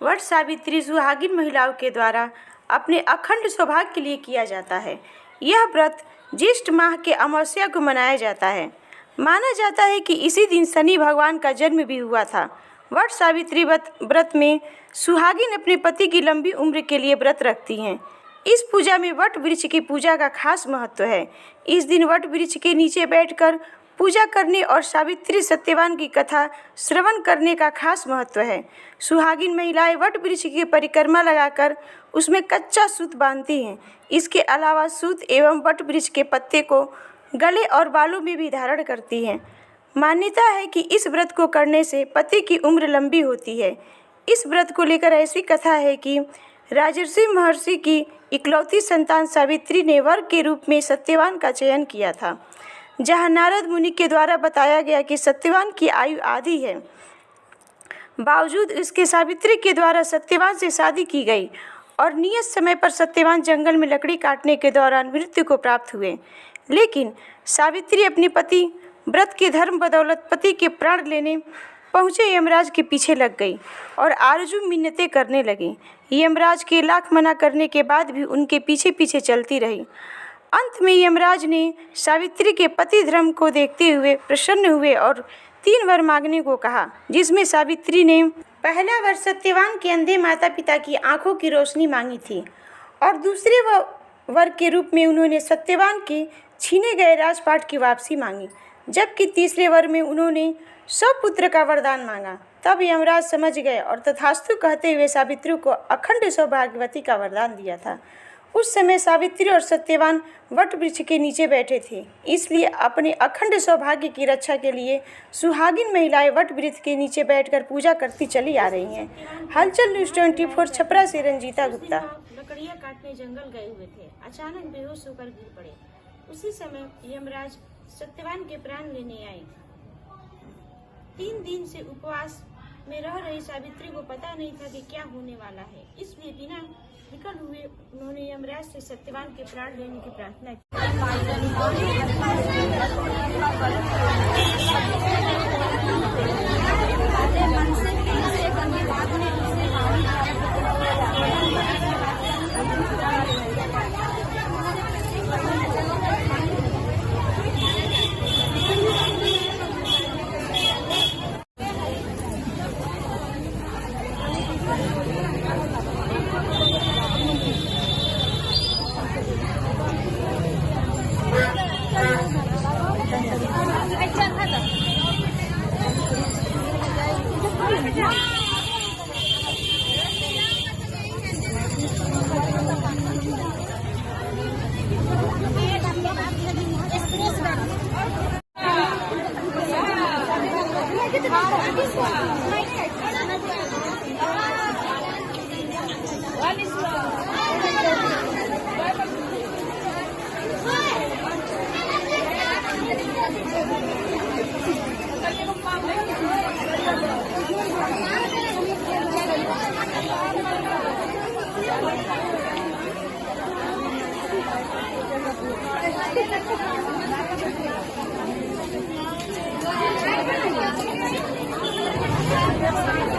वट सावित्री सुहागिन महिलाओं के द्वारा अपने अखंड सौभाग्य के लिए किया जाता है। यह व्रत ज्येष्ठ माह के अमावस्या को मनाया जाता है। माना जाता है कि इसी दिन शनि भगवान का जन्म भी हुआ था। वट सावित्री व्रत में सुहागिन अपने पति की लंबी उम्र के लिए व्रत रखती हैं। इस पूजा में वट वृक्ष की पूजा का खास महत्व है। इस दिन वट वृक्ष के नीचे बैठकर पूजा करने और सावित्री सत्यवान की कथा श्रवण करने का खास महत्व है। सुहागिन महिलाएं वट वृक्ष की परिक्रमा लगाकर उसमें कच्चा सूत बांधती हैं। इसके अलावा सूत एवं वट वृक्ष के पत्ते को गले और बालों में भी धारण करती हैं। मान्यता है कि इस व्रत को करने से पति की उम्र लंबी होती है। इस व्रत को लेकर ऐसी कथा है कि राजर्षि महर्षि की इकलौती संतान सावित्री ने वर के रूप में सत्यवान का चयन किया था। जहां नारद मुनि के द्वारा बताया गया कि सत्यवान की आयु आधी है, बावजूद इसके सावित्री के द्वारा सत्यवान से शादी की गई और नियत समय पर सत्यवान जंगल में लकड़ी काटने के दौरान मृत्यु को प्राप्त हुए। लेकिन सावित्री अपने पति व्रत के धर्म बदौलत पति के प्राण लेने पहुँचे यमराज के पीछे लग गई और आरजू मिन्नतें करने लगी। यमराज के लाख मना करने के बाद भी उनके पीछे पीछे चलती रही। अंत में यमराज ने सावित्री के पति धर्म को देखते हुए प्रसन्न हुए और 3 वर मांगने को कहा, जिसमें सावित्री ने पहला वर सत्यवान के अंधे माता पिता की आंखों की रोशनी मांगी थी और दूसरे वर के रूप में उन्होंने सत्यवान के छीने गए राजपाट की वापसी मांगी, जबकि तीसरे वर में उन्होंने सपुत्र का वरदान मांगा। तब यमराज समझ गए और तथास्तु कहते हुए सावित्री को अखंड सौभाग्यवती का वरदान दिया था। उस समय सावित्री और सत्यवान वट वृक्ष के नीचे बैठे थे, इसलिए अपने अखंड सौभाग्य की रक्षा के लिए सुहागिन महिलाएं वट वृक्ष के नीचे बैठकर पूजा करती चली आ रही हैं। हलचल न्यूज़ 24 छपरा से रंजीता गुप्ता। लकड़ियां काटने जंगल गए हुए थे। अचानक बेहोश होकर गिर पड़े। उसी समय यमराज सत्यवान के प्राण लेने आए। 3 दिन से उपवास में रह रही सावित्री को पता नहीं था कि क्या होने वाला है, इसलिए बिना विकल हुए उन्होंने यमराज से सत्यवान के प्राण लेने की प्रार्थना की। Gracias.